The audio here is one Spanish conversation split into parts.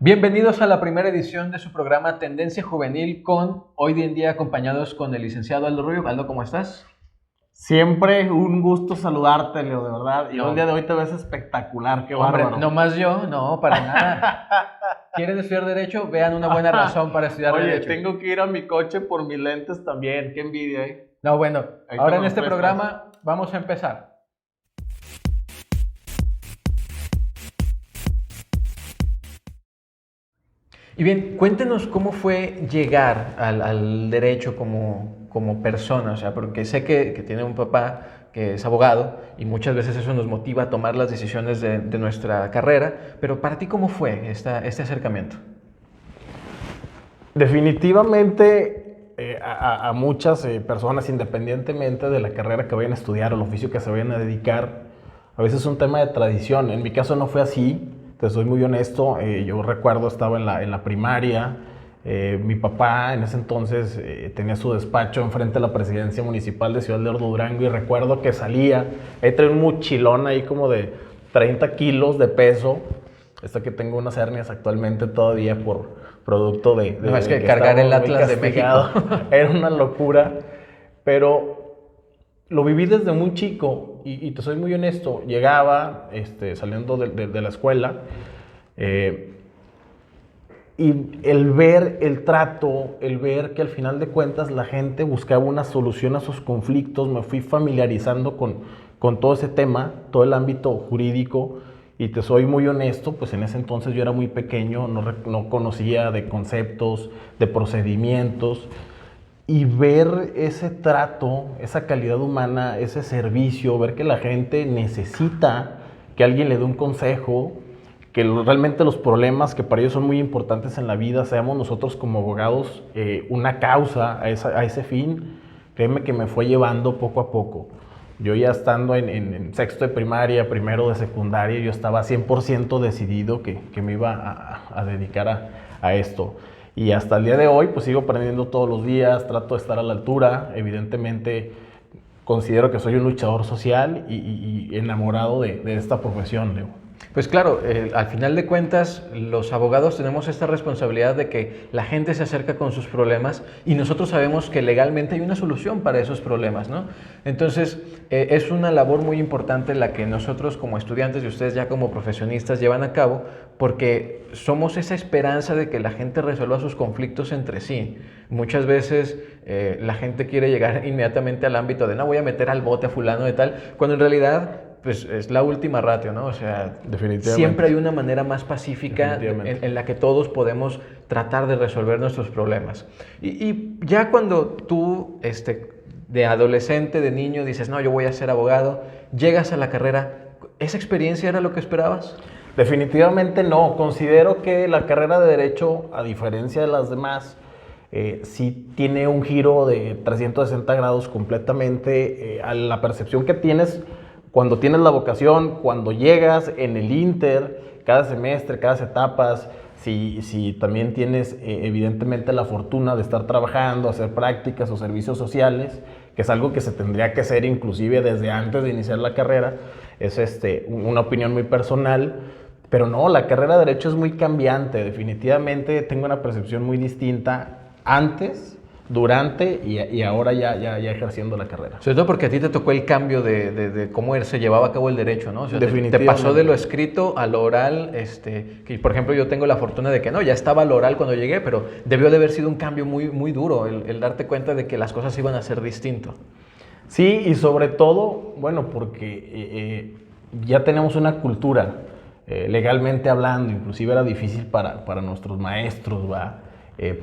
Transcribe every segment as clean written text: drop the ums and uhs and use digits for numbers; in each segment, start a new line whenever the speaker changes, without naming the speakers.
Bienvenidos a la primera edición de su programa Tendencia Juvenil con hoy en día acompañados con el licenciado Aldo Rubio. Aldo, ¿cómo estás?
Siempre un gusto saludarte, Leo, de verdad. Y
No.
el día de hoy te ves espectacular, qué
Hombre,
bárbaro.
no más yo, no, para nada. ¿Quieren estudiar Derecho? Vean una buena razón para estudiar
Oye,
Derecho.
tengo que ir a mi coche por mis lentes también, qué envidia, ¿eh?
No, bueno,
Ahí
ahora
te
en
los
este
prestas.
programa vamos a empezar. Y bien, cuéntenos cómo fue llegar al derecho como persona, o sea, porque sé que tiene un papá que es abogado y muchas veces eso nos motiva a tomar las decisiones de nuestra carrera, pero para ti, ¿cómo fue este acercamiento?
Definitivamente a muchas personas, independientemente de la carrera que vayan a estudiar o el oficio que se vayan a dedicar, a veces es un tema de tradición. En mi caso no fue así, te soy muy honesto. Yo recuerdo, estaba en la primaria, mi papá en ese entonces tenía su despacho enfrente de la presidencia municipal de Ciudad Lerdo, Durango, y recuerdo que salía, ahí traía un mochilón ahí como de 30 kilos de peso, hasta que tengo unas hernias actualmente todavía por producto de
No, es que
que
cargar el
estaba muy
Atlas de México.
castigado. Era una locura, pero lo viví desde muy chico y te soy muy honesto. Llegaba saliendo de la escuela y el ver el trato, el ver que al final de cuentas la gente buscaba una solución a sus conflictos, me fui familiarizando con todo ese tema, todo el ámbito jurídico. Y te soy muy honesto, pues en ese entonces yo era muy pequeño, no conocía de conceptos, de procedimientos, y ver ese trato, esa calidad humana, ese servicio, ver que la gente necesita que alguien le dé un consejo, que realmente los problemas que para ellos son muy importantes en la vida, seamos nosotros como abogados una causa a ese fin, créeme que me fue llevando poco a poco. Yo ya estando en sexto de primaria, primero de secundaria, yo estaba 100% decidido que me iba a dedicar a esto. Y hasta el día de hoy, pues sigo aprendiendo todos los días, trato de estar a la altura. Evidentemente, considero que soy un luchador social y enamorado de esta profesión, Leo.
Pues claro, al final de cuentas, los abogados tenemos esta responsabilidad de que la gente se acerca con sus problemas y nosotros sabemos que legalmente hay una solución para esos problemas, ¿no? Entonces, es una labor muy importante la que nosotros como estudiantes y ustedes ya como profesionistas llevan a cabo, porque somos esa esperanza de que la gente resuelva sus conflictos entre sí. Muchas veces la gente quiere llegar inmediatamente al ámbito de no voy a meter al bote a fulano de tal, cuando en realidad pues es la última ratio, ¿no? O sea, siempre hay una manera más pacífica en la que todos podemos tratar de resolver nuestros problemas. Y ya cuando tú, de adolescente, de niño, dices, no, yo voy a ser abogado, llegas a la carrera, ¿esa experiencia era lo que esperabas?
Definitivamente no. Considero que la carrera de Derecho, a diferencia de las demás, sí tiene un giro de 360 grados completamente a la percepción que tienes cuando tienes la vocación, cuando llegas en el inter, cada semestre, cada etapas, si también tienes evidentemente la fortuna de estar trabajando, hacer prácticas o servicios sociales, que es algo que se tendría que hacer inclusive desde antes de iniciar la carrera, es una opinión muy personal, pero no, la carrera de Derecho es muy cambiante, definitivamente tengo una percepción muy distinta antes, durante y ahora ya ejerciendo la carrera.
Sobre todo porque a ti te tocó el cambio de cómo se llevaba a cabo el derecho, ¿no? O sea, te pasó de lo escrito a lo oral, que por ejemplo yo tengo la fortuna de que no, ya estaba lo oral cuando llegué, pero debió de haber sido un cambio muy, muy duro, el darte cuenta de que las cosas iban a ser distinto.
Sí, y sobre todo, bueno, porque ya tenemos una cultura, legalmente hablando, inclusive era difícil para nuestros maestros,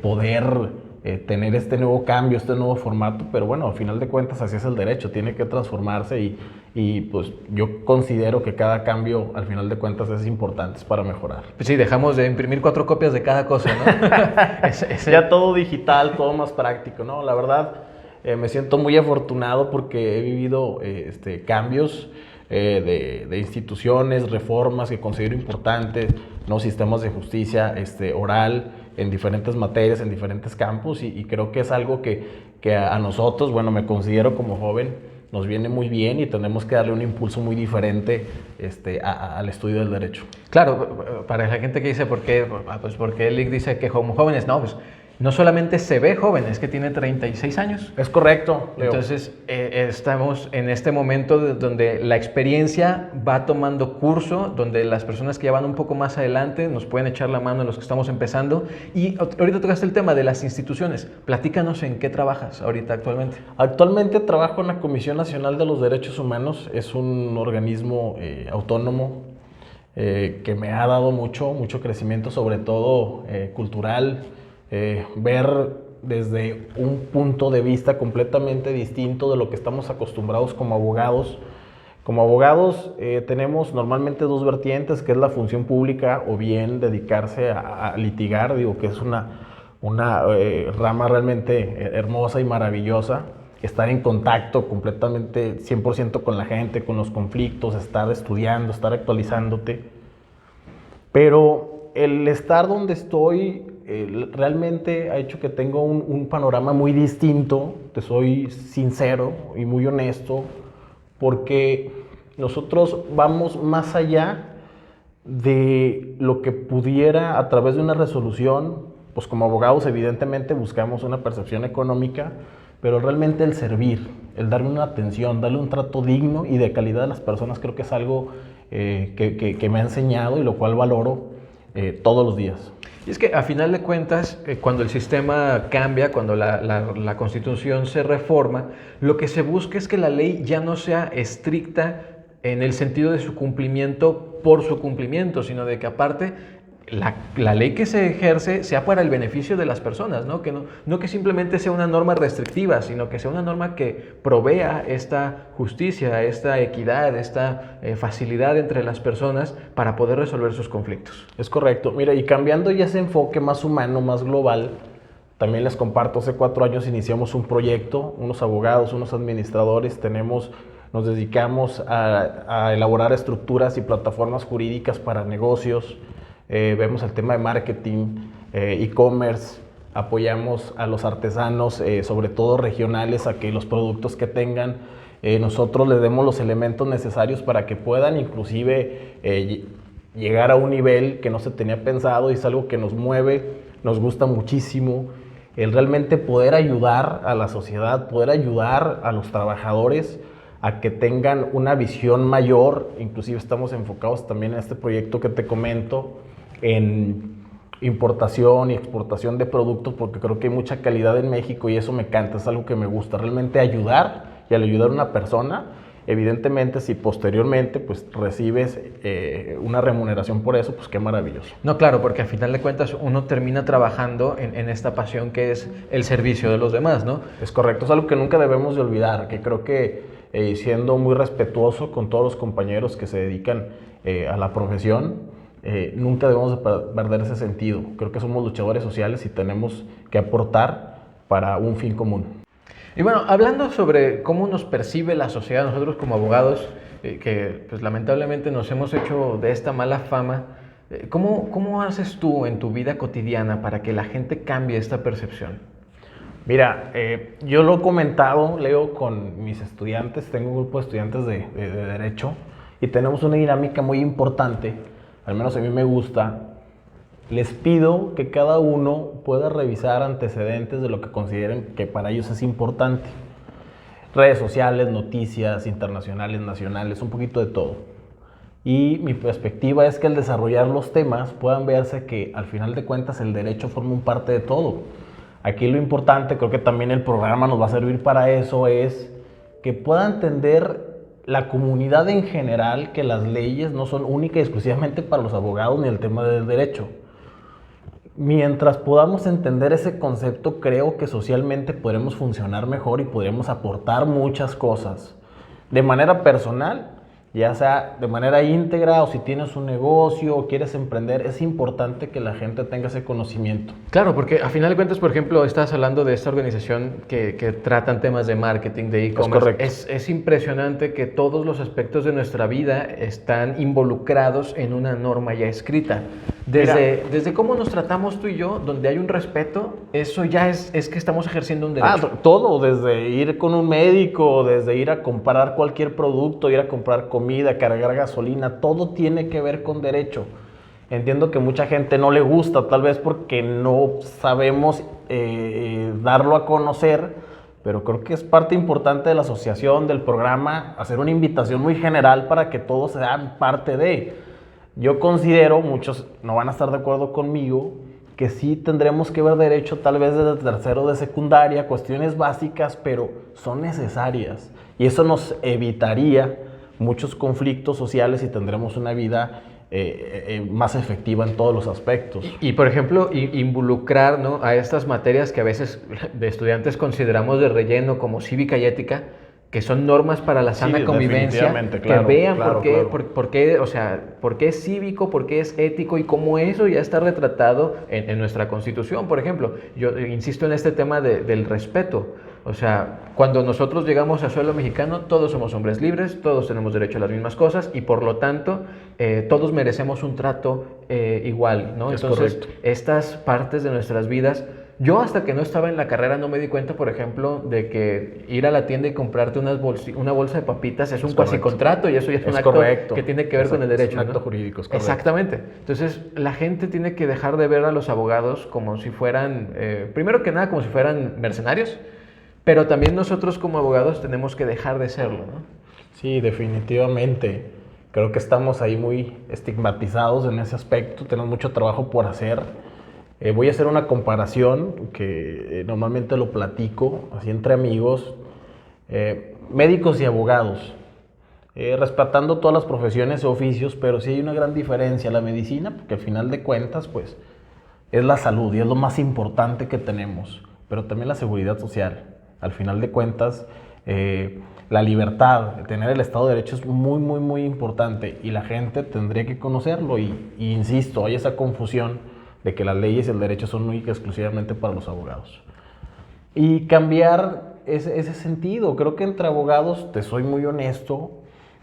poder tener este nuevo cambio, este nuevo formato, pero bueno, al final de cuentas así es el derecho, tiene que transformarse y pues yo considero que cada cambio al final de cuentas es importante, es para mejorar.
Pues sí, dejamos de imprimir 4 copias de cada cosa, ¿no?
Ya todo digital, todo más práctico, ¿no? La verdad, me siento muy afortunado porque he vivido cambios de instituciones, reformas que considero importantes, ¿no? Sistemas de justicia oral en diferentes materias, en diferentes campos y creo que es algo que a nosotros, bueno, me considero como joven, nos viene muy bien y tenemos que darle un impulso muy diferente al estudio del derecho.
Claro, para la gente que dice, ¿por qué? Pues porque Lic dice que como jóvenes, no, pues no solamente se ve joven, es que tiene 36 años.
Es correcto, Leo.
Entonces, estamos en este momento donde la experiencia va tomando curso, donde las personas que ya van un poco más adelante nos pueden echar la mano a los que estamos empezando. Y ahorita tocaste el tema de las instituciones. Platícanos en qué trabajas ahorita actualmente.
Actualmente trabajo en la Comisión Nacional de los Derechos Humanos. Es un organismo autónomo que me ha dado mucho crecimiento, sobre todo cultural. Ver desde un punto de vista completamente distinto de lo que estamos acostumbrados como abogados. Como abogados tenemos normalmente dos vertientes, que es la función pública o bien dedicarse a litigar, digo que es una rama realmente hermosa y maravillosa, estar en contacto completamente 100% con la gente, con los conflictos, estar estudiando, estar actualizándote. Pero el estar donde estoy realmente ha hecho que tenga un panorama muy distinto, te soy sincero y muy honesto, porque nosotros vamos más allá de lo que pudiera a través de una resolución, pues como abogados evidentemente buscamos una percepción económica, pero realmente el servir, el darle una atención, darle un trato digno y de calidad a las personas, creo que es algo que me ha enseñado y lo cual valoro todos los días.
Y es que a final de cuentas, cuando el sistema cambia, cuando la Constitución se reforma, lo que se busca es que la ley ya no sea estricta en el sentido de su cumplimiento por su cumplimiento, sino de que aparte la ley que se ejerce sea para el beneficio de las personas, ¿no? No que simplemente sea una norma restrictiva, sino que sea una norma que provea esta justicia, esta equidad, esta facilidad entre las personas para poder resolver sus conflictos.
Es correcto. Mira, y cambiando ya ese enfoque más humano, más global, también les comparto, hace 4 años iniciamos un proyecto, unos abogados, unos administradores, nos dedicamos a elaborar estructuras y plataformas jurídicas para negocios. Vemos el tema de marketing, e-commerce, apoyamos a los artesanos, sobre todo regionales, a que los productos que tengan, nosotros les demos los elementos necesarios para que puedan inclusive llegar a un nivel que no se tenía pensado, y es algo que nos mueve, nos gusta muchísimo, el realmente poder ayudar a la sociedad, poder ayudar a los trabajadores a que tengan una visión mayor. Inclusive estamos enfocados también en este proyecto que te comento, en importación y exportación de productos, porque creo que hay mucha calidad en México y eso me encanta, es algo que me gusta, realmente ayudar, y al ayudar a una persona, evidentemente si posteriormente pues recibes una remuneración por eso, pues qué maravilloso.
No, claro, porque al final de cuentas uno termina trabajando en esta pasión que es el servicio de los demás, ¿no?
Es correcto, es algo que nunca debemos de olvidar, que creo que siendo muy respetuoso con todos los compañeros que se dedican a la profesión, nunca debemos de perder ese sentido. Creo que somos luchadores sociales y tenemos que aportar para un fin común.
Y bueno, hablando sobre cómo nos percibe la sociedad, nosotros como abogados, que pues lamentablemente nos hemos hecho de esta mala fama, ¿cómo haces tú en tu vida cotidiana para que la gente cambie esta percepción?
Mira, yo lo he comentado, Leo, con mis estudiantes, tengo un grupo de estudiantes de Derecho y tenemos una dinámica muy importante, al menos a mí me gusta. Les pido que cada uno pueda revisar antecedentes de lo que consideren que para ellos es importante. Redes sociales, noticias internacionales, nacionales, un poquito de todo. Y mi perspectiva es que al desarrollar los temas puedan verse que al final de cuentas el derecho forma un parte de todo. Aquí lo importante, creo que también el programa nos va a servir para eso, es que pueda entender la comunidad en general que las leyes no son únicas y exclusivamente para los abogados ni el tema del derecho. Mientras podamos entender ese concepto, creo que socialmente podremos funcionar mejor y podremos aportar muchas cosas de manera personal ya sea de manera íntegra o si tienes un negocio o quieres emprender, es importante que la gente tenga ese conocimiento.
Claro, porque a final de cuentas, por ejemplo, estás hablando de esta organización que tratan temas de marketing, de e-commerce.
correcto.
Es impresionante que todos los aspectos de nuestra vida están involucrados en una norma ya escrita. Desde cómo nos tratamos tú y yo, donde hay un respeto, eso ya es que estamos ejerciendo un derecho.
Todo, desde ir con un médico, desde ir a comprar cualquier producto, ir a comprar comida, cargar gasolina, todo tiene que ver con derecho. Entiendo que mucha gente no le gusta, tal vez porque no sabemos darlo a conocer, pero creo que es parte importante de la asociación, del programa, hacer una invitación muy general para que todos sean parte de. Yo considero, muchos no van a estar de acuerdo conmigo, que sí tendremos que ver derecho tal vez desde tercero de secundaria, cuestiones básicas, pero son necesarias. Y eso nos evitaría muchos conflictos sociales y tendremos una vida más efectiva en todos los aspectos.
Y por ejemplo, involucrar, ¿no?, a estas materias que a veces de estudiantes consideramos de relleno, como cívica y ética, que son normas para la sana convivencia,
claro,
que vean
claro,
por qué, o sea, por qué es cívico, por qué es ético y cómo eso ya está retratado en nuestra Constitución. Por ejemplo, yo insisto en este tema del respeto. O sea, cuando nosotros llegamos a suelo mexicano, todos somos hombres libres, todos tenemos derecho a las mismas cosas y por lo tanto todos merecemos un trato igual, ¿no? Entonces,
correcto.
estas partes de nuestras vidas, yo hasta que no estaba en la carrera no me di cuenta, por ejemplo, de que ir a la tienda y comprarte una bolsa de papitas es un cuasicontrato y eso ya es un acto que tiene que ver con el derecho.
Es un acto
¿no?
jurídico, es correcto.
Exactamente. Entonces, la gente tiene que dejar de ver a los abogados como si fueran, primero que nada, como si fueran mercenarios, pero también nosotros como abogados tenemos que dejar de serlo, ¿no?
Sí, definitivamente. Creo que estamos ahí muy estigmatizados en ese aspecto, tenemos mucho trabajo por hacer. Voy a hacer una comparación que normalmente lo platico así entre amigos, médicos y abogados, respetando todas las profesiones y oficios, pero sí hay una gran diferencia. La medicina, porque al final de cuentas, pues, es la salud y es lo más importante que tenemos, pero también la seguridad social. Al final de cuentas, la libertad, tener el Estado de Derecho es muy, muy, muy importante y la gente tendría que conocerlo y insisto, hay esa confusión de que las leyes y el derecho son únicas exclusivamente para los abogados. Y cambiar ese sentido, creo que entre abogados, te soy muy honesto,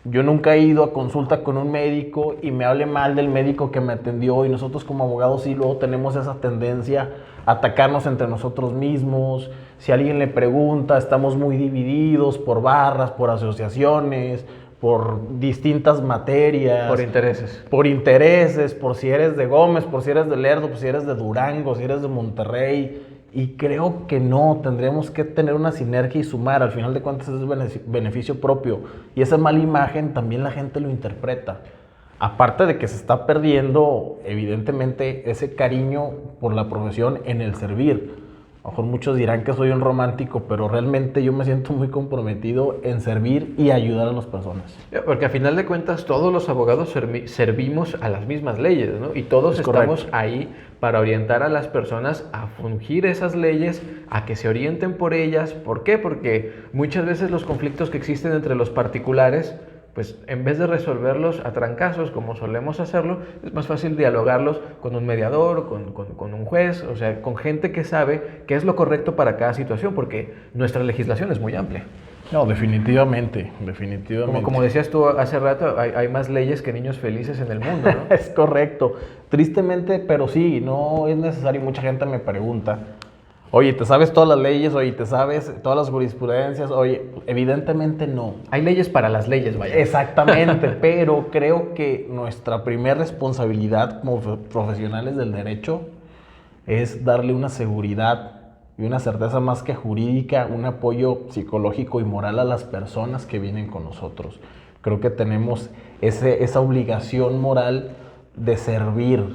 yo nunca he ido a consulta con un médico y me hable mal del médico que me atendió y nosotros como abogados sí luego tenemos esa tendencia a atacarnos entre nosotros mismos. Si alguien le pregunta, estamos muy divididos por barras, por asociaciones, por distintas materias.
Por intereses.
Por intereses, por si eres de Gómez, por si eres de Lerdo, por si eres de Durango, si eres de Monterrey. Y creo que no, tendríamos que tener una sinergia y sumar. Al final de cuentas es beneficio propio. Y esa mala imagen también la gente lo interpreta. Aparte de que se está perdiendo, evidentemente, ese cariño por la profesión en el servir. A lo mejor muchos dirán que soy un romántico, pero realmente yo me siento muy comprometido en servir y ayudar a las personas.
Porque a final de cuentas todos los abogados servimos a las mismas leyes, ¿no? Y todos estamos ahí para orientar a las personas a fungir esas leyes, a que se orienten por ellas. ¿Por qué? Porque muchas veces los conflictos que existen entre los particulares, pues en vez de resolverlos a trancazos, como solemos hacerlo, es más fácil dialogarlos con un mediador, con un juez, o sea, con gente que sabe qué es lo correcto para cada situación, porque nuestra legislación es muy amplia.
No, definitivamente, definitivamente.
Como decías tú hace rato, hay más leyes que niños felices en el mundo, ¿no?
Es correcto. Tristemente, pero sí, no es necesario. Mucha gente me pregunta, oye, ¿te sabes todas las leyes? Oye, ¿te sabes todas las jurisprudencias? Oye, evidentemente no.
Hay leyes para las leyes, vaya.
Exactamente, pero creo que nuestra primera responsabilidad como profesionales del derecho es darle una seguridad y una certeza más que jurídica, un apoyo psicológico y moral a las personas que vienen con nosotros. Creo que tenemos esa obligación moral de servir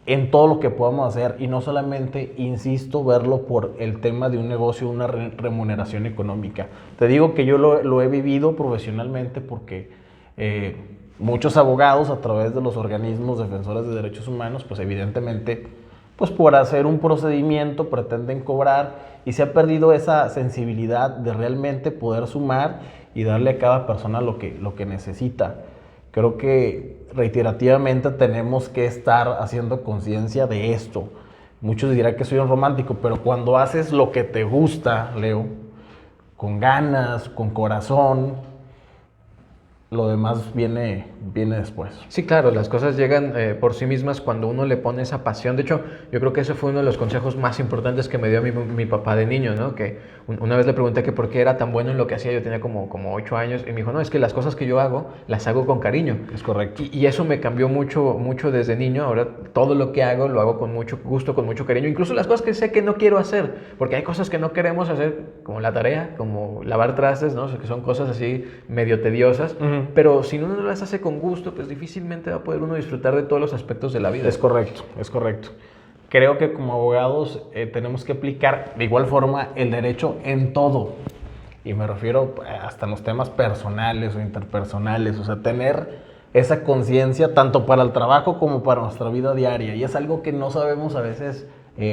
en todo lo que podamos hacer y no solamente, insisto, verlo por el tema de un negocio, una remuneración económica. Te digo que yo lo he vivido profesionalmente porque muchos abogados a través de los organismos defensores de derechos humanos, pues evidentemente, pues por hacer un procedimiento pretenden cobrar y se ha perdido esa sensibilidad de realmente poder sumar y darle a cada persona lo que necesita. Creo que reiterativamente tenemos que estar haciendo conciencia de esto. Muchos dirán que soy un romántico, pero cuando haces lo que te gusta, Leo, con ganas, con corazón, lo demás viene después.
Sí, claro, las cosas llegan por sí mismas cuando uno le pone esa pasión. De hecho, yo creo que ese fue uno de los consejos más importantes que me dio a mí mi papá de niño, ¿no? Que una vez le pregunté que por qué era tan bueno en lo que hacía, yo tenía como 8 años, y me dijo, no, es que las cosas que yo hago, las hago con cariño.
Es correcto.
Y eso me cambió mucho, mucho desde niño. Ahora todo lo que hago lo hago con mucho gusto, con mucho cariño. Incluso las cosas que sé que no quiero hacer, porque hay cosas que no queremos hacer, como la tarea, como lavar trastes, ¿no? O sea, que son cosas así medio tediosas. Pero si uno no las hace con gusto, pues difícilmente va a poder uno disfrutar de todos los aspectos de la vida.
Es correcto, es correcto. Creo que como abogados tenemos que aplicar de igual forma el derecho en todo. Y me refiero hasta en los temas personales o interpersonales. O sea, tener esa conciencia tanto para el trabajo como para nuestra vida diaria. Y es algo que no sabemos a veces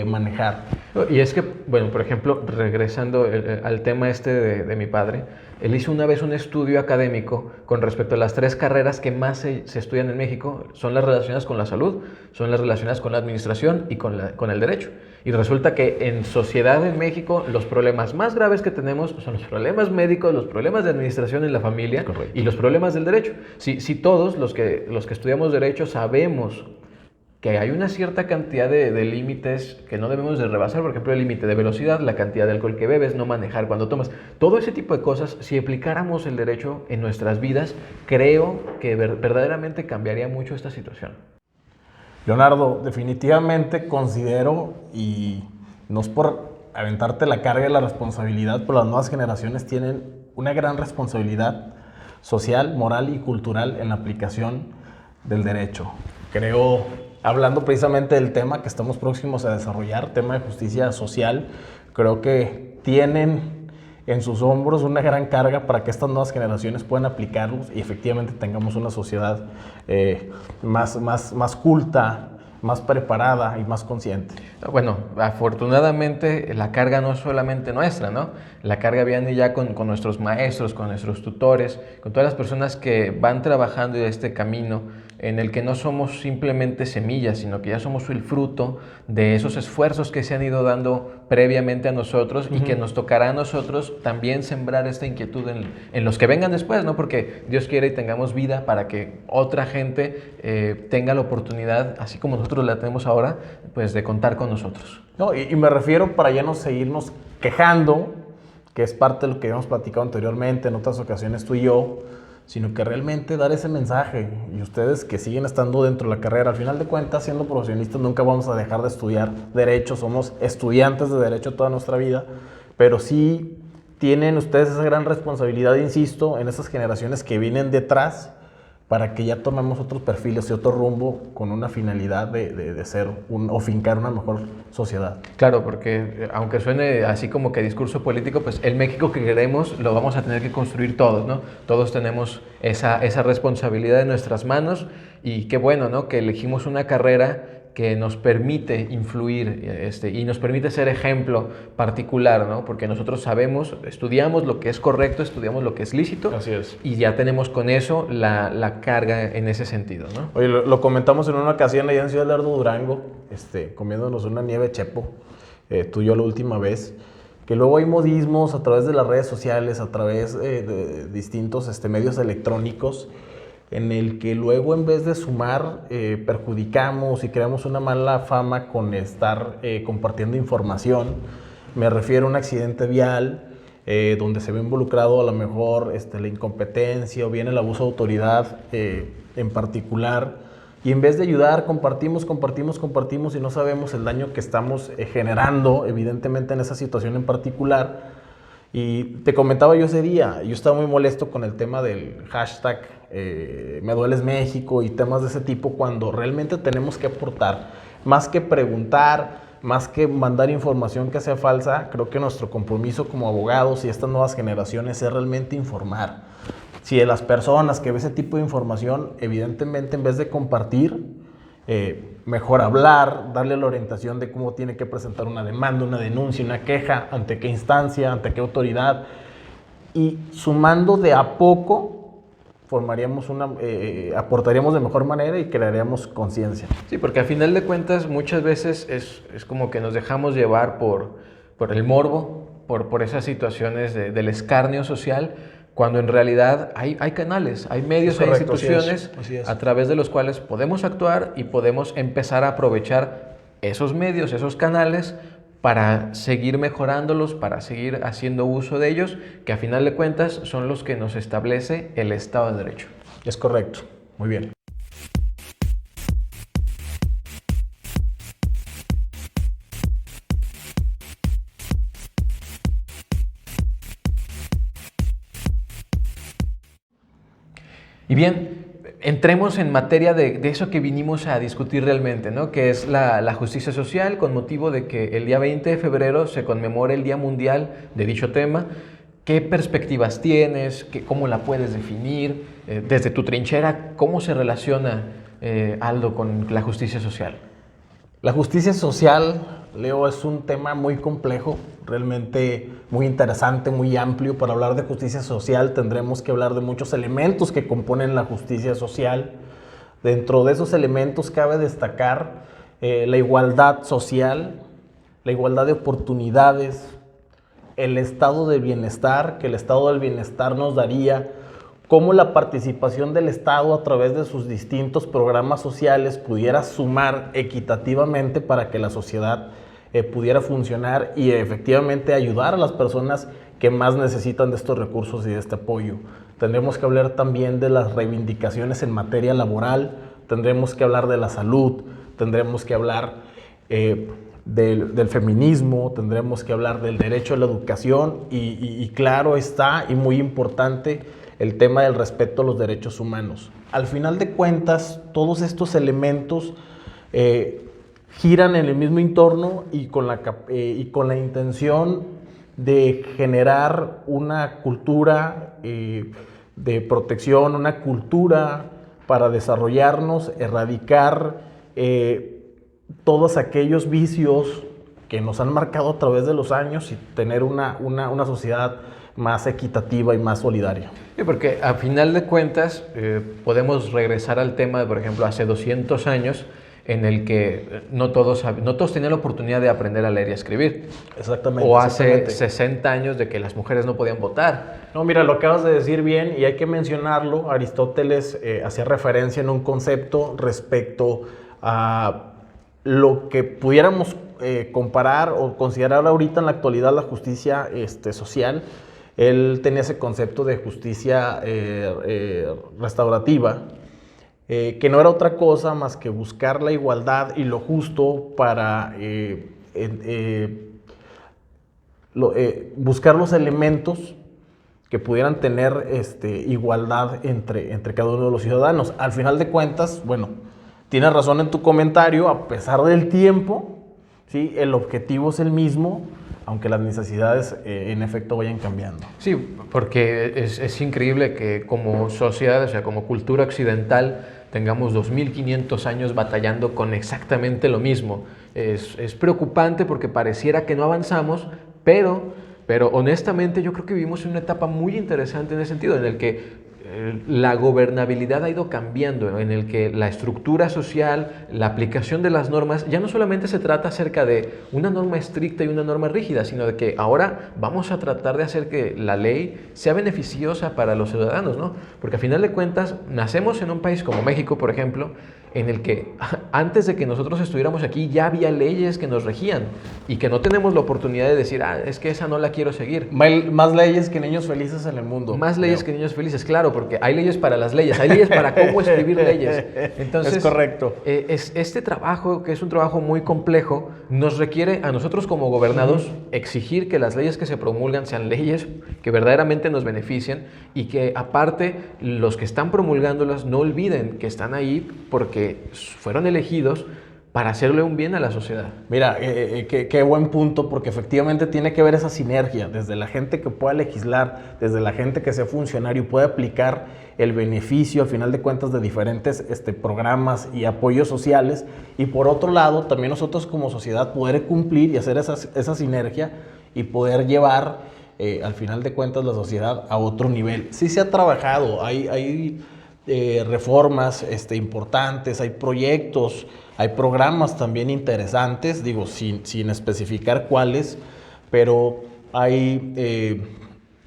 manejar.
Y es que, bueno, por ejemplo, regresando al tema este de mi padre, él hizo una vez un estudio académico con respecto a las 3 carreras que más se estudian en México. Son las relacionadas con la salud, son las relacionadas con la administración y con el derecho. Y resulta que en sociedad en México los problemas más graves que tenemos son los problemas médicos, los problemas de administración en la familia. Correcto. Y los problemas del derecho. Si todos los que estudiamos derecho sabemos que hay una cierta cantidad de límites que no debemos de rebasar, por ejemplo, el límite de velocidad, la cantidad de alcohol que bebes, no manejar cuando tomas, todo ese tipo de cosas, si aplicáramos el derecho en nuestras vidas, creo que verdaderamente cambiaría mucho esta situación.
Leonardo, definitivamente considero, y no es por aventarte la carga de la responsabilidad, pero las nuevas generaciones tienen una gran responsabilidad social, moral y cultural en la aplicación del derecho. Creo, hablando precisamente del tema que estamos próximos a desarrollar, tema de justicia social, creo que tienen en sus hombros una gran carga para que estas nuevas generaciones puedan aplicarlos y efectivamente tengamos una sociedad más culta, más preparada y más consciente.
Bueno, afortunadamente la carga no es solamente nuestra, ¿no? La carga viene ya con nuestros maestros, con nuestros tutores, con todas las personas que van trabajando en este camino en el que no somos simplemente semillas, sino que ya somos el fruto de esos esfuerzos que se han ido dando previamente a nosotros y que nos tocará a nosotros también sembrar esta inquietud en los que vengan después, ¿no? Porque Dios quiere y tengamos vida para que otra gente tenga la oportunidad, así como nosotros la tenemos ahora, pues de contar con nosotros.
No, y me refiero para ya no seguirnos quejando, que es parte de lo que habíamos platicado anteriormente en otras ocasiones tú y yo, sino que realmente dar ese mensaje. Y ustedes que siguen estando dentro de la carrera, al final de cuentas, siendo profesionistas, nunca vamos a dejar de estudiar derecho, somos estudiantes de derecho toda nuestra vida, pero sí tienen ustedes esa gran responsabilidad, insisto, en esas generaciones que vienen detrás, para que ya tomemos otros perfiles y otro rumbo con una finalidad de ser o fincar una mejor sociedad.
Claro, porque aunque suene así como que discurso político, pues el México que queremos lo vamos a tener que construir todos, ¿no? Todos tenemos esa responsabilidad en nuestras manos y qué bueno, ¿no? Que elegimos una carrera que nos permite influir y nos permite ser ejemplo particular, ¿no? Porque nosotros sabemos, estudiamos lo que es correcto, estudiamos lo que es lícito.
Así es.
Y ya tenemos con eso la carga en ese sentido, ¿no?
Oye, lo comentamos en una ocasión allá en Ciudad Lerdo, Durango, comiéndonos una nieve chepo, tú y yo la última vez, que luego hay modismos a través de las redes sociales, a través de distintos medios electrónicos, en el que luego en vez de sumar perjudicamos y creamos una mala fama con estar compartiendo información. Me refiero a un accidente vial donde se ve involucrado a lo mejor la incompetencia o bien el abuso de autoridad en particular, y en vez de ayudar compartimos y no sabemos el daño que estamos generando evidentemente en esa situación en particular. Y te comentaba yo ese día, yo estaba muy molesto con el tema del hashtag Me Dueles México y temas de ese tipo, cuando realmente tenemos que aportar, más que preguntar, más que mandar información que sea falsa. Creo que nuestro compromiso como abogados y estas nuevas generaciones es realmente informar. Si de las personas que ven ese tipo de información, evidentemente en vez de compartir, mejor hablar, darle la orientación de cómo tiene que presentar una demanda, una denuncia, una queja, ante qué instancia, ante qué autoridad. y sumando de a poco aportaríamos de mejor manera y crearíamos conciencia.
Sí, porque al final de cuentas muchas veces es como que nos dejamos llevar por el morbo, por esas situaciones del escarnio social, cuando en realidad hay canales, hay medios, hay instituciones
así es.
a través de los cuales podemos actuar y podemos empezar a aprovechar esos medios, esos canales, para seguir mejorándolos, para seguir haciendo uso de ellos, que a final de cuentas son los que nos establece el Estado de Derecho.
Es correcto, muy bien.
Y bien, entremos en materia de eso que vinimos a discutir realmente, ¿no? Que es la justicia social, con motivo de que el día 20 de febrero se conmemora el Día Mundial de dicho tema. ¿Qué perspectivas tienes? ¿Cómo la puedes definir? Desde tu trinchera, ¿cómo se relaciona, Aldo, con la justicia social?
La justicia social, Leo, es un tema muy complejo, realmente muy interesante, muy amplio. Para hablar de justicia social tendremos que hablar de muchos elementos que componen la justicia social. Dentro de esos elementos cabe destacar la igualdad social, la igualdad de oportunidades, el estado de bienestar, que el estado del bienestar nos daría, cómo la participación del Estado a través de sus distintos programas sociales pudiera sumar equitativamente para que la sociedad pudiera funcionar y efectivamente ayudar a las personas que más necesitan de estos recursos y de este apoyo. Tendremos que hablar también de las reivindicaciones en materia laboral, tendremos que hablar de la salud, tendremos que hablar del feminismo, tendremos que hablar del derecho a la educación y claro está, y muy importante, el tema del respeto a los derechos humanos. Al final de cuentas, todos estos elementos giran en el mismo entorno y con la intención de generar una cultura de protección, una cultura para desarrollarnos, erradicar todos aquellos vicios que nos han marcado a través de los años y tener una sociedad más equitativa y más solidaria.
Sí, porque a final de cuentas podemos regresar al tema de, por ejemplo, hace 200 años, en el que no todos tenían la oportunidad de aprender a leer y a escribir.
Exactamente.
O hace 60 años de que las mujeres no podían votar.
No, mira, lo acabas de decir bien y hay que mencionarlo. Aristóteles hacía referencia en un concepto respecto a lo que pudiéramos comparar o considerar ahorita en la actualidad la justicia social. Él tenía ese concepto de justicia restaurativa, que no era otra cosa más que buscar la igualdad y lo justo para buscar los elementos que pudieran tener igualdad entre cada uno de los ciudadanos. Al final de cuentas, bueno, tienes razón en tu comentario, a pesar del tiempo, ¿sí? El objetivo es el mismo, aunque las necesidades en efecto vayan cambiando.
Sí, porque es increíble que como sociedad, o sea, como cultura occidental, tengamos 2500 años batallando con exactamente lo mismo. Es preocupante porque pareciera que no avanzamos, pero honestamente yo creo que vivimos en una etapa muy interesante en ese sentido, en el que la gobernabilidad ha ido cambiando, en el que la estructura social, la aplicación de las normas, ya no solamente se trata acerca de una norma estricta y una norma rígida, sino de que ahora vamos a tratar de hacer que la ley sea beneficiosa para los ciudadanos, ¿no? Porque a final de cuentas, nacemos en un país como México, por ejemplo, en el que antes de que nosotros estuviéramos aquí ya había leyes que nos regían y que no tenemos la oportunidad de decir, es que esa no la quiero seguir.
Más leyes que niños felices en el mundo.
Más leyes que niños felices, claro, porque hay leyes para las leyes, hay leyes para cómo escribir leyes. Entonces,
es correcto.
Este trabajo, que es un trabajo muy complejo, nos requiere a nosotros como gobernados exigir que las leyes que se promulgan sean leyes que verdaderamente nos beneficien y que aparte los que están promulgándolas no olviden que están ahí porque fueron elegidos para hacerle un bien a la sociedad.
Mira, qué buen punto, porque efectivamente tiene que ver esa sinergia, desde la gente que pueda legislar, desde la gente que sea funcionario y pueda aplicar el beneficio, al final de cuentas, de diferentes programas y apoyos sociales, y por otro lado, también nosotros como sociedad poder cumplir y hacer esa sinergia y poder llevar al final de cuentas la sociedad a otro nivel. Sí se ha trabajado, hay reformas importantes, hay proyectos, hay programas también interesantes, digo, sin especificar cuáles, pero hay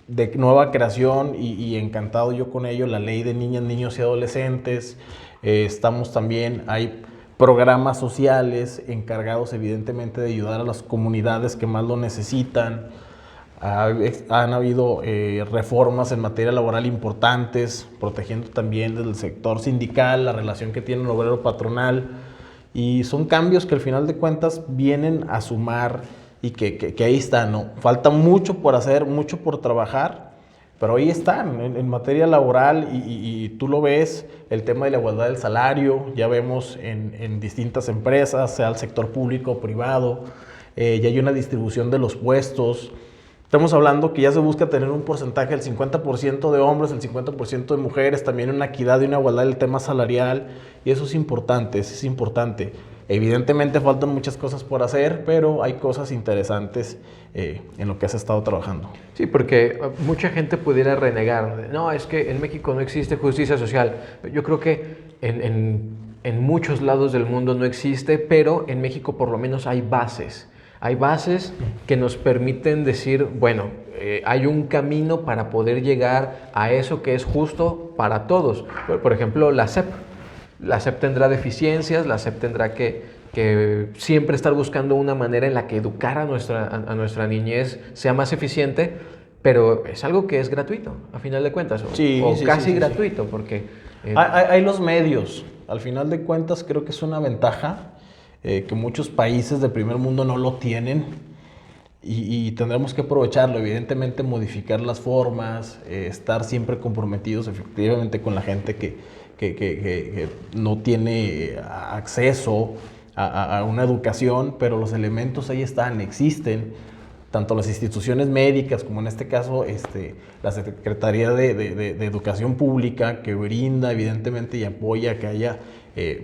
de nueva creación y encantado yo con ello, la ley de niñas, niños y adolescentes. Estamos también, hay programas sociales encargados evidentemente de ayudar a las comunidades que más lo necesitan. Han habido reformas en materia laboral importantes, protegiendo también desde el sector sindical, la relación que tiene el obrero patronal, y son cambios que al final de cuentas vienen a sumar y que ahí están, ¿no? Falta mucho por hacer, mucho por trabajar, pero ahí están, en materia laboral, y tú lo ves, el tema de la igualdad del salario, ya vemos en distintas empresas, sea el sector público o privado, ya hay una distribución de los puestos. Estamos hablando que ya se busca tener un porcentaje del 50% de hombres, el 50% de mujeres, también una equidad y una igualdad del tema salarial, y eso es importante, es importante. Evidentemente faltan muchas cosas por hacer, pero hay cosas interesantes en lo que has estado trabajando.
Sí, porque mucha gente pudiera renegar, no, es que en México no existe justicia social. Yo creo que en muchos lados del mundo no existe, pero en México por lo menos hay bases. Hay bases que nos permiten decir, bueno, hay un camino para poder llegar a eso que es justo para todos. Por ejemplo, la SEP. La SEP tendrá deficiencias, la SEP tendrá que siempre estar buscando una manera en la que educar a nuestra niñez sea más eficiente, pero es algo que es gratuito, a final de cuentas, o casi gratuito, porque...
Hay los medios, al final de cuentas creo que es una ventaja que muchos países del primer mundo no lo tienen, y tendremos que aprovecharlo, evidentemente modificar las formas, estar siempre comprometidos efectivamente con la gente que no tiene acceso a una educación, pero los elementos ahí están, existen, tanto las instituciones médicas como en este caso la Secretaría de Educación Pública, que brinda evidentemente y apoya que haya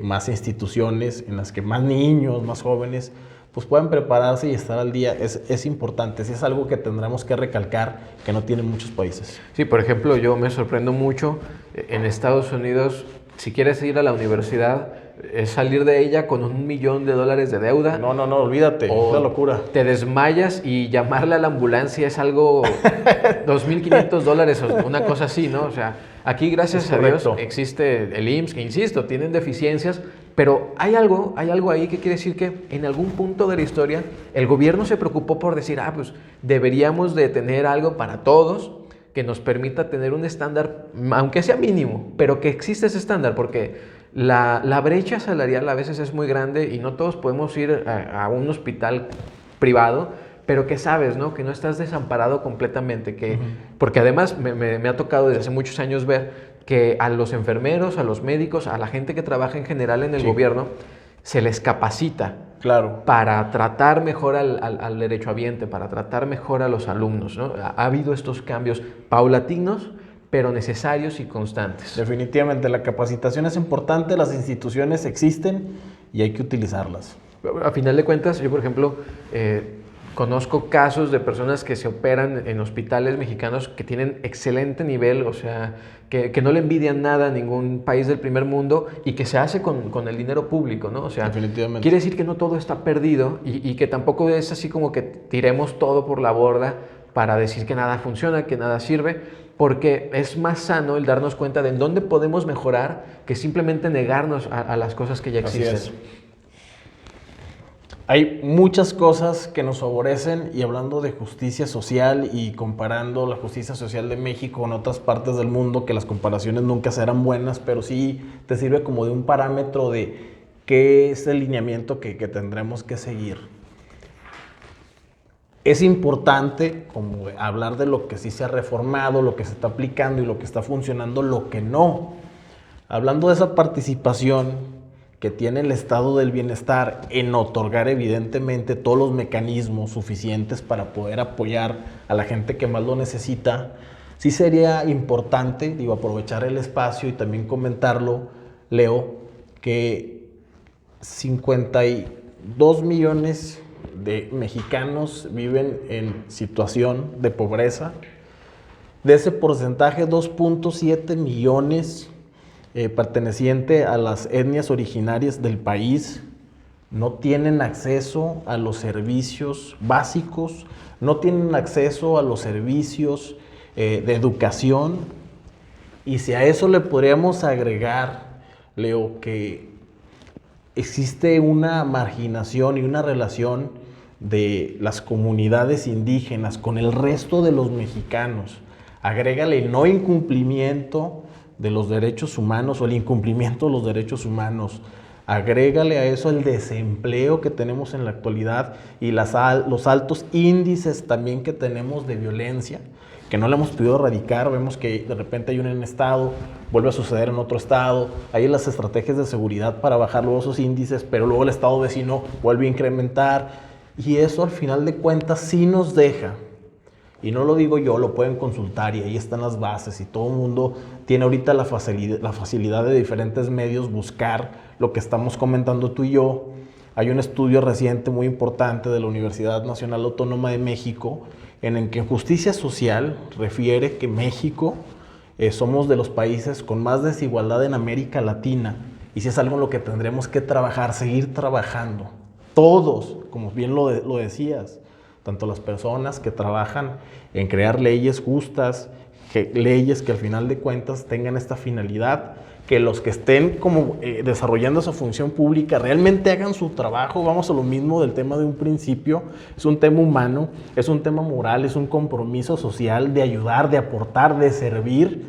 más instituciones en las que más niños, más jóvenes pues puedan prepararse y estar al día. Es importante, es algo que tendremos que recalcar, que no tienen muchos países.
Sí, por ejemplo, yo me sorprendo mucho en Estados Unidos. Si quieres ir a la universidad, es salir de ella con $1 millón de deuda.
No, olvídate, es una locura.
Te desmayas y llamarle a la ambulancia es algo, $2,500 o una cosa así, ¿no? O sea, aquí gracias a Dios existe el IMSS, que insisto, tienen deficiencias, pero hay algo ahí que quiere decir que en algún punto de la historia el gobierno se preocupó por decir, pues deberíamos de tener algo para todos que nos permita tener un estándar, aunque sea mínimo, pero que exista ese estándar, porque la brecha salarial a veces es muy grande y no todos podemos ir a un hospital privado, pero que sabes, ¿no? Que no estás desamparado completamente, porque además me ha tocado desde hace muchos años ver que a los enfermeros, a los médicos, a la gente que trabaja en general en el gobierno, se les capacita para tratar mejor al derechohabiente, para tratar mejor a los alumnos, ¿no? Ha habido estos cambios paulatinos, pero necesarios y constantes.
Definitivamente, la capacitación es importante, las instituciones existen y hay que utilizarlas.
A final de cuentas, yo por ejemplo, conozco casos de personas que se operan en hospitales mexicanos que tienen excelente nivel, o sea, que no le envidian nada a ningún país del primer mundo y que se hace con el dinero público, ¿no? O sea,
definitivamente.
Quiere decir que no todo está perdido y que tampoco es así como que tiremos todo por la borda para decir que nada funciona, que nada sirve, porque es más sano el darnos cuenta de en dónde podemos mejorar que simplemente negarnos a las cosas que ya existen.
Así es. Hay muchas cosas que nos favorecen, y hablando de justicia social y comparando la justicia social de México con otras partes del mundo, que las comparaciones nunca serán buenas, pero sí te sirve como de un parámetro de qué es el lineamiento que tendremos que seguir. Es importante como hablar de lo que sí se ha reformado, lo que se está aplicando y lo que está funcionando, lo que no. Hablando de esa participación que tiene el estado del bienestar en otorgar evidentemente todos los mecanismos suficientes para poder apoyar a la gente que más lo necesita, sí sería importante, aprovechar el espacio y también comentarlo, Leo, que 52 millones de mexicanos viven en situación de pobreza. De ese porcentaje, 2.7 millones perteneciente a las etnias originarias del país no tienen acceso a los servicios básicos, no tienen acceso a los servicios de educación. Y si a eso le podríamos agregar, Leo, que existe una marginación y una relación de las comunidades indígenas con el resto de los mexicanos, agrégale el no incumplimiento de los derechos humanos o el incumplimiento de los derechos humanos, agrégale a eso el desempleo que tenemos en la actualidad y los altos índices también que tenemos de violencia, que no la hemos podido erradicar. Vemos que de repente hay un estado, vuelve a suceder en otro estado, hay las estrategias de seguridad para bajar luego esos índices, pero luego el estado vecino vuelve a incrementar, y eso al final de cuentas sí nos deja, y no lo digo yo, lo pueden consultar y ahí están las bases, y todo el mundo tiene ahorita la facilidad de diferentes medios buscar lo que estamos comentando tú y yo. Hay un estudio reciente muy importante de la Universidad Nacional Autónoma de México en el que Justicia Social refiere que México somos de los países con más desigualdad en América Latina, y si es algo en lo que tendremos que trabajar, seguir trabajando. Todos, como bien lo decías, tanto las personas que trabajan en crear leyes justas, leyes que al final de cuentas tengan esta finalidad, que los que estén como desarrollando esa función pública realmente hagan su trabajo. Vamos a lo mismo del tema de un principio, es un tema humano, es un tema moral, es un compromiso social de ayudar, de aportar, de servir,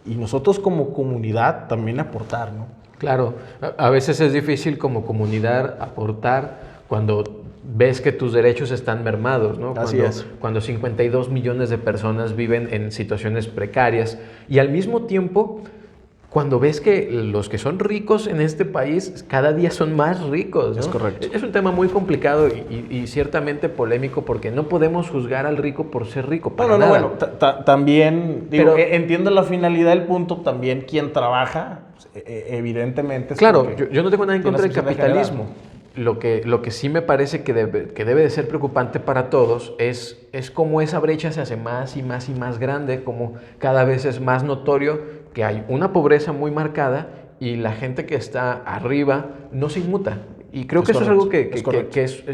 y nosotros como comunidad también aportar, ¿no?
Claro, a veces es difícil como comunidad aportar cuando ves que tus derechos están mermados, ¿no? Cuando 52 millones de personas viven en situaciones precarias, y al mismo tiempo cuando ves que los que son ricos en este país cada día son más ricos, ¿no?
Es correcto.
Es un tema muy complicado y ciertamente polémico, porque no podemos juzgar al rico por ser rico.
Bueno, también digo, entiendo la finalidad del punto, también quien trabaja, evidentemente.
Claro, yo no tengo nada en contra del capitalismo. Lo que sí me parece que debe de ser preocupante para todos es cómo esa brecha se hace más y más y más grande, como cada vez es más notorio que hay una pobreza muy marcada y la gente que está arriba no se inmuta. Y creo que eso es algo que es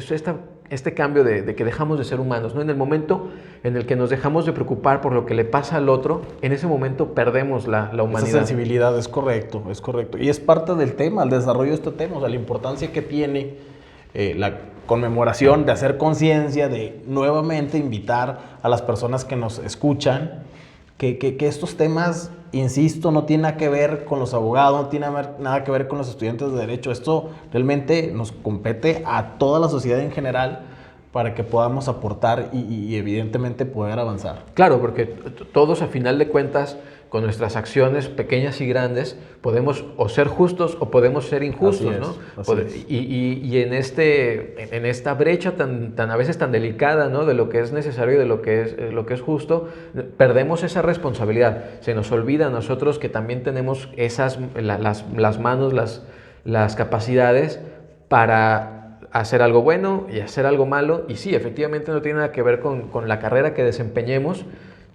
este cambio de que dejamos de ser humanos, ¿no? En el momento en el que nos dejamos de preocupar por lo que le pasa al otro, en ese momento perdemos la humanidad.
Esa sensibilidad, es correcto. Y es parte del tema, el desarrollo de este tema, o sea, la importancia que tiene la conmemoración, de hacer conciencia, de nuevamente invitar a las personas que nos escuchan, que estos temas, insisto, no tienen nada que ver con los abogados, no tienen nada que ver con los estudiantes de Derecho. Esto realmente nos compete a toda la sociedad en general para que podamos aportar y evidentemente poder avanzar.
Claro, porque todos a final de cuentas, con nuestras acciones pequeñas y grandes, podemos o ser justos o podemos ser injustos, ¿no? Y en esta brecha tan a veces tan delicada, ¿no? De lo que es necesario y de lo que es justo, perdemos esa responsabilidad. Se nos olvida a nosotros que también tenemos las manos, las capacidades para hacer algo bueno y hacer algo malo. Y sí, efectivamente no tiene nada que ver con la carrera que desempeñemos.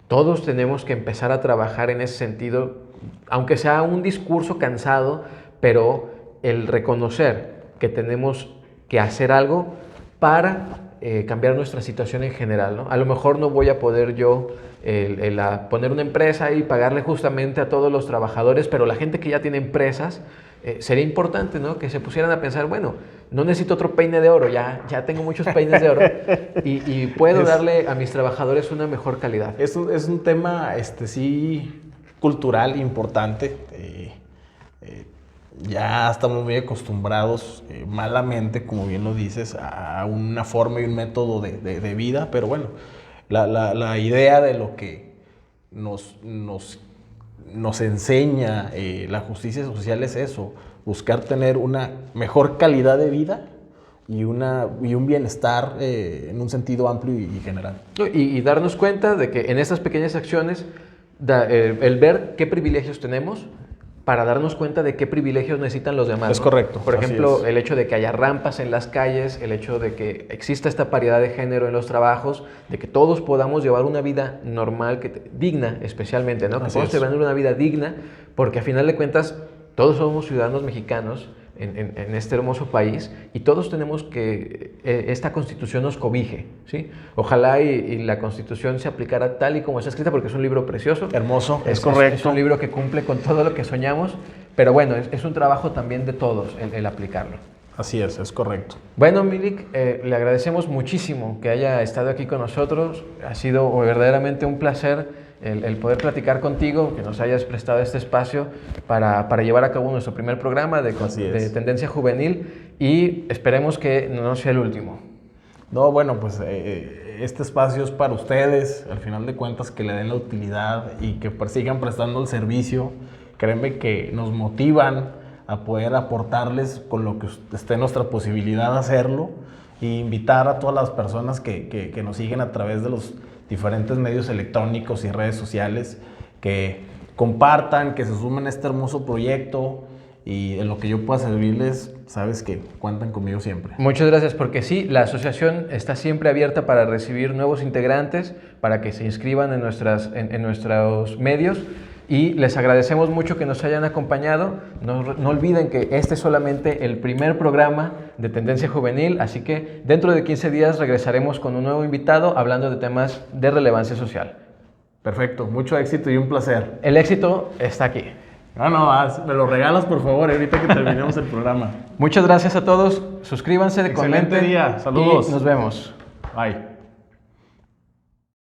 Todos tenemos que empezar a trabajar en ese sentido, aunque sea un discurso cansado, pero el reconocer que tenemos que hacer algo para cambiar nuestra situación en general, ¿no? A lo mejor no voy a poder yo poner una empresa y pagarle justamente a todos los trabajadores, pero la gente que ya tiene empresas, sería importante, ¿no? Que se pusieran a pensar, bueno, no necesito otro peine de oro, ya tengo muchos peines de oro y puedo darle a mis trabajadores una mejor calidad.
Es un tema, sí, cultural importante. Ya estamos muy acostumbrados, malamente, como bien lo dices, a una forma y un método de vida, pero bueno, la idea de lo que nos enseña la justicia social es eso, buscar tener una mejor calidad de vida y un bienestar en un sentido amplio y general.
Y darnos cuenta de que en estas pequeñas acciones, el ver qué privilegios tenemos, para darnos cuenta de qué privilegios necesitan los demás.
Es
¿no?
correcto.
Por
así
ejemplo,
es.
el hecho de que haya rampas en las calles, el hecho de que exista esta paridad de género en los trabajos, de que todos podamos llevar una vida normal, digna especialmente, ¿no? Que
Así
podamos
es.
tener una vida digna, porque a final de cuentas todos somos ciudadanos mexicanos en este hermoso país y todos tenemos que esta Constitución nos cobije, ¿sí? Ojalá y la Constitución se aplicara tal y como está escrita, porque es un libro precioso.
Hermoso, es correcto.
Es un libro que cumple con todo lo que soñamos, pero bueno, es un trabajo también de todos el aplicarlo.
Así es correcto.
Bueno, Milik, le agradecemos muchísimo que haya estado aquí con nosotros. Ha sido verdaderamente un placer el poder platicar contigo, que nos hayas prestado este espacio para llevar a cabo nuestro primer programa de Tendencia Juvenil y esperemos que no sea el último.
No, bueno, pues este espacio es para ustedes, al final de cuentas que le den la utilidad y que sigan prestando el servicio. Créanme que nos motivan a poder aportarles con lo que esté en nuestra posibilidad de hacerlo e invitar a todas las personas que nos siguen a través de los diferentes medios electrónicos y redes sociales, que compartan, que se sumen a este hermoso proyecto y en lo que yo pueda servirles, sabes que cuentan conmigo siempre.
Muchas gracias, porque sí, la asociación está siempre abierta para recibir nuevos integrantes, para que se inscriban en nuestros medios. Y les agradecemos mucho que nos hayan acompañado. No olviden que este es solamente el primer programa de Tendencia Juvenil, así que dentro de 15 días regresaremos con un nuevo invitado hablando de temas de relevancia social.
Perfecto, mucho éxito y un placer.
El éxito está aquí.
Me lo regalas por favor ahorita que terminemos el programa.
Muchas gracias a todos, suscríbanse,
Excelente
comenten
día, saludos.
y nos vemos.
Bye.